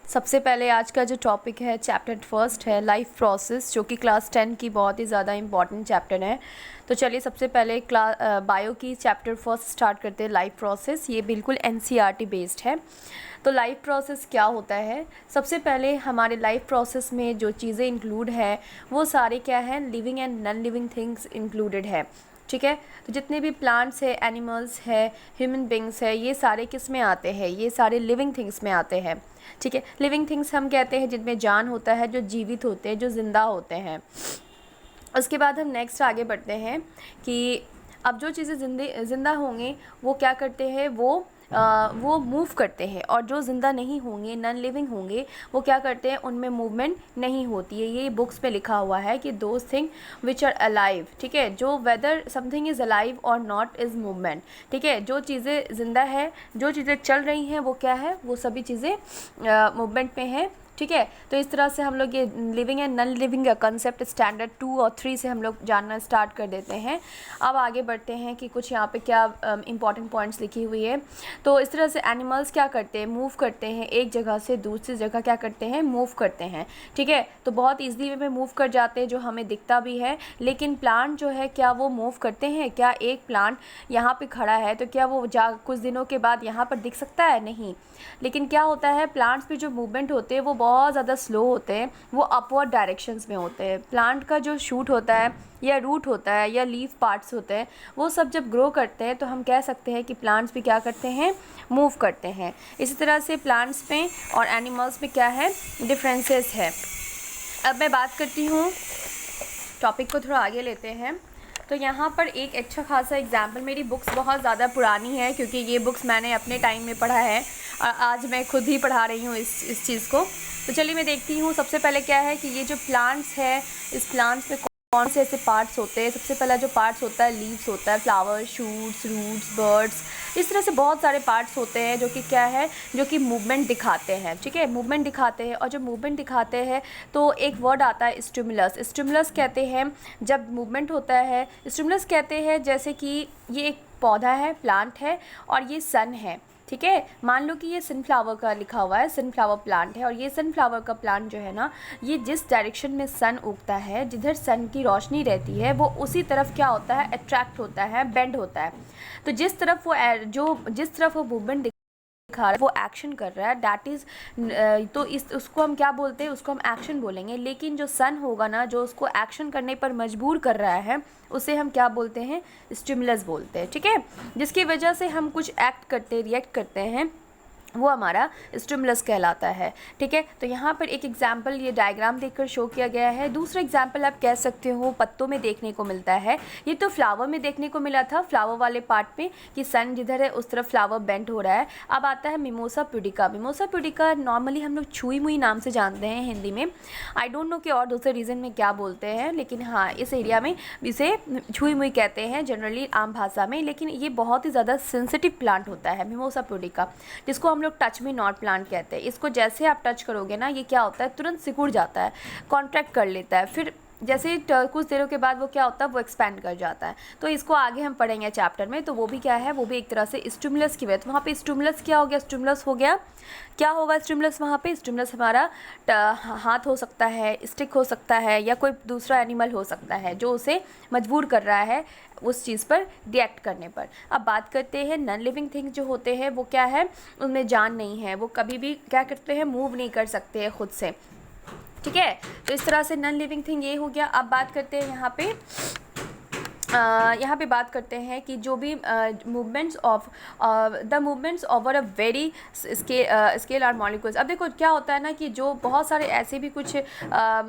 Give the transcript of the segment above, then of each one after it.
सबसे पहले आज का जो टॉपिक है चैप्टर फर्स्ट है लाइफ प्रोसेस, जो कि क्लास 10 की बहुत ही ज़्यादा इम्पॉर्टेंट चैप्टर है। तो चलिए सबसे पहले बायो की चैप्टर फर्स्ट स्टार्ट करते हैं। लाइफ प्रोसेस ये बिल्कुल एनसीईआरटी बेस्ड है। तो लाइफ प्रोसेस क्या होता है? सबसे पहले हमारे लाइफ प्रोसेस में जो चीज़ें इंक्लूड है वो सारे क्या हैं, living and non living things included है। ठीक है, तो जितने भी प्लांट्स है, एनिमल्स है, ह्यूमन बींग्स है, ये सारे किस में आते हैं? ये सारे लिविंग थिंग्स में आते हैं। ठीक है, लिविंग थिंग्स हम कहते हैं जिनमें जान होता है, जो जीवित होते हैं, जो ज़िंदा होते हैं। उसके बाद हम नेक्स्ट आगे बढ़ते हैं कि अब जो चीज़ें ज़िंदा होंगी वो क्या करते हैं, वो मूव करते हैं, और जो ज़िंदा नहीं होंगे, नॉन लिविंग होंगे, वो क्या करते हैं, उनमें मूवमेंट नहीं होती है। ये बुक्स में लिखा हुआ है कि those thing which are alive, ठीक है, जो वेदर समथिंग इज़ अलाइव और नॉट इज़ मूवमेंट। ठीक है, जो चीज़ें ज़िंदा है, जो चीज़ें चल रही हैं, वो क्या है, वो सभी चीज़ें मूवमेंट में हैं। ठीक है, तो इस तरह से हम लोग ये लिविंग एंड नॉन लिविंग का कंसेप्ट स्टैंडर्ड 2 और 3 से हम लोग जानना स्टार्ट कर देते हैं। अब आगे बढ़ते हैं कि कुछ यहाँ पे क्या इंपॉर्टेंट पॉइंट्स लिखी हुई है। तो इस तरह से एनिमल्स क्या करते हैं, मूव करते हैं, एक जगह से दूसरी जगह क्या करते हैं, मूव करते हैं। ठीक है, तो बहुत ईजिली वे में मूव कर जाते हैं, जो हमें दिखता भी है। लेकिन प्लांट जो है, क्या वो मूव करते हैं? क्या एक प्लांट यहाँ पे खड़ा है तो क्या वो कुछ दिनों के बाद यहाँ पर दिख सकता है? नहीं। लेकिन क्या होता है, प्लांट्स पे जो मूवमेंट होते हैं वो बहुत ज़्यादा स्लो होते हैं, वो अपवर्ड डायरेक्शंस में होते हैं। प्लांट का जो शूट होता है या रूट होता है या लीफ पार्ट्स होते हैं, वो सब जब ग्रो करते हैं तो हम कह सकते हैं कि प्लांट्स भी क्या करते हैं, मूव करते हैं। इसी तरह से प्लांट्स में और एनिमल्स में क्या है, डिफरेंसेस है। अब मैं बात करती हूँ, टॉपिक को थोड़ा आगे लेते हैं। तो यहाँ पर एक अच्छा खासा एग्जाम्पल, मेरी बुक्स बहुत ज़्यादा पुरानी है क्योंकि ये बुक्स मैंने अपने टाइम में पढ़ा है और आज मैं खुद ही पढ़ा रही हूँ इस चीज़ को। तो चलिए मैं देखती हूँ सबसे पहले क्या है कि ये जो प्लांट्स है, इस प्लांट्स में कौन से ऐसे पार्ट्स होते हैं। सबसे पहला जो पार्ट्स होता है, लीव्स होता है, फ्लावर, शूट्स, रूट्स, बर्ड्स, इस तरह से बहुत सारे पार्ट्स होते हैं जो कि क्या है, जो कि मूवमेंट दिखाते हैं। ठीक है, मूवमेंट दिखाते हैं, और जब मूवमेंट दिखाते हैं तो एक वर्ड आता है स्टिमुलस। स्टिमुलस कहते हैं जब मूवमेंट होता है, स्टिमुलस कहते हैं जैसे कि ये एक पौधा है, प्लांट है, और ये सन है। ठीक है, मान लो कि ये सनफ्लावर का लिखा हुआ है, सनफ्लावर प्लांट है, और ये सनफ्लावर का प्लांट जो है ना, ये जिस डायरेक्शन में सन उगता है, जिधर सन की रोशनी रहती है, वो उसी तरफ क्या होता है, अट्रैक्ट होता है, बेंड होता है। तो जिस तरफ वो मूवमेंट दिखा रहा है, वो एक्शन कर रहा है, दैट इज़, तो उसको हम क्या बोलते हैं, उसको हम एक्शन बोलेंगे। लेकिन जो सन होगा ना, जो उसको एक्शन करने पर मजबूर कर रहा है, उसे हम क्या बोलते हैं, स्टिमुलस बोलते हैं। ठीक है, जिसकी वजह से हम कुछ एक्ट करते, रिएक्ट करते हैं, वो हमारा स्टिमुलस कहलाता है। ठीक है, तो यहाँ पर एक एग्जाम्पल ये डायग्राम देखकर शो किया गया है। दूसरा एग्जाम्पल आप कह सकते हो पत्तों में देखने को मिलता है। ये तो फ्लावर में देखने को मिला था, फ्लावर वाले पार्ट में, कि सन जिधर है उस तरफ फ्लावर बेंड हो रहा है। अब आता है mimosa pudica. Mimosa pudica normally हम लोग छुई मुई नाम से जानते हैं हिंदी में। आई डोंट नो कि और दूसरे रीज़न में क्या बोलते हैं, लेकिन हाँ, इस एरिया में इसे छुई मुई कहते हैं जनरली आम भाषा में। लेकिन ये बहुत ही ज़्यादा सेंसिटिव प्लांट होता है मिमोसा प्यूडिका, जिसको हम लोग टच मी नॉट प्लांट कहते हैं। इसको जैसे आप टच करोगे ना, ये क्या होता है, तुरंत सिकुड़ जाता है, कॉन्ट्रैक्ट कर लेता है, फिर जैसे कुछ देरों के बाद वो क्या होता है, वो एक्सपैंड कर जाता है। तो इसको आगे हम पढ़ेंगे चैप्टर में। तो वो भी क्या है, वो भी एक तरह से स्टिमुलस की वजह। तो वहाँ पे स्टिमुलस क्या हो गया, स्टिमुलस हो गया, क्या होगा स्टिमुलस वहाँ पे, स्टिमुलस हमारा हाथ हो सकता है, स्टिक हो सकता है, या कोई दूसरा एनिमल हो सकता है जो उसे मजबूर कर रहा है उस चीज़ पर रिएक्ट करने पर। अब बात करते हैं नॉन लिविंग थिंग्स जो होते हैं, वो क्या है, उनमें जान नहीं है, वो कभी भी क्या करते हैं, मूव नहीं कर सकते हैं खुद से। ठीक है, तो इस तरह से नॉन लिविंग थिंग ये हो गया। अब बात करते हैं यहाँ पे बात करते हैं कि जो भी movements over a very scale are molecules. अब देखो क्या होता है ना, कि जो बहुत सारे ऐसे भी कुछ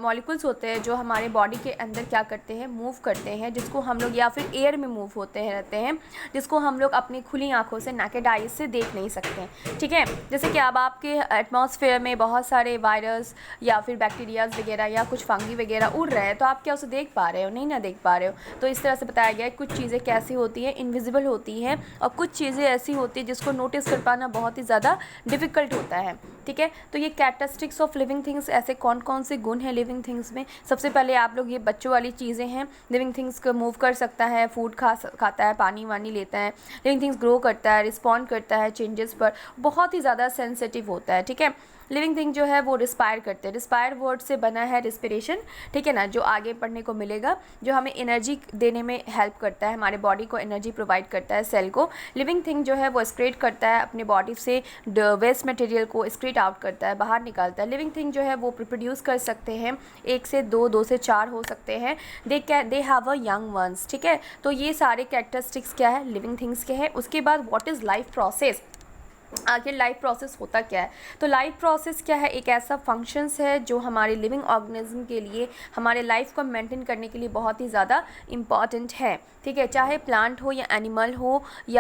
मॉलिक्यूल्स होते हैं जो हमारे बॉडी के अंदर क्या करते हैं, मूव करते हैं, जिसको हम लोग, या फिर एयर में मूव होते हैं रहते हैं, जिसको हम लोग अपनी खुली आंखों से, नेकेड आइज से देख नहीं सकते। ठीक है, जैसे कि अब आपके एटमॉस्फेयर में बहुत सारे वायरस या फिर बैक्टीरियाज वगैरह या कुछ फंगी वगैरह उड़ रहे हैं, तो आप क्या उसे देख पा रहे हो, नहीं ना देख पा रहे हो। तो इस तरह से बताया गया है कुछ चीज़ें कैसी होती हैं, इनविजिबल होती हैं, और कुछ चीज़ें ऐसी होती हैं जिसको नोटिस कर पाना बहुत ही ज़्यादा डिफ़िकल्ट होता है। ठीक है, तो ये कैरेक्टरिस्टिक्स ऑफ लिविंग थिंग्स, ऐसे कौन कौन से गुण हैं लिविंग थिंग्स में। सबसे पहले आप लोग, ये बच्चों वाली चीज़ें हैं, लिविंग थिंग्स को मूव कर सकता है, फूड खाता है, पानी वानी लेता है, लिविंग थिंग्स ग्रो करता है, रिस्पॉन्ड करता है चेंजेस पर, बहुत ही ज़्यादा सेंसिटिव होता है। ठीक है, लिविंग थिंग जो है वो रिस्पायर करते हैं। रिस्पायर वर्ड से बना है रिस्पिरेशन, ठीक है ना, जो आगे पढ़ने को मिलेगा, जो हमें एनर्जी देने में हेल्प करता है, हमारे बॉडी को एनर्जी प्रोवाइड करता है, सेल को। लिविंग थिंग जो है वो एक्सक्रीट करता है अपने बॉडी से वेस्ट मटेरियल को, एक्सक्रीट आउट करता है, बाहर निकालता है। लिविंग थिंग जो है वो प्रोड्यूस कर सकते हैं, 1 से 2, 2 से 4 हो सकते हैं। They have a young ones, ठीक है। तो ये सारे कैरेक्टरिस्टिक्स क्या है, लिविंग थिंग्स के हैं। उसके बाद व्हाट इज़ लाइफ प्रोसेस, आखिर लाइफ प्रोसेस होता क्या है। तो लाइफ प्रोसेस क्या है, एक ऐसा फंक्शंस है जो हमारे लिविंग ऑर्गेनिज्म के लिए, हमारे लाइफ को मेंटेन करने के लिए बहुत ही ज़्यादा इम्पॉर्टेंट है, ठीक है। चाहे प्लांट हो या एनिमल हो या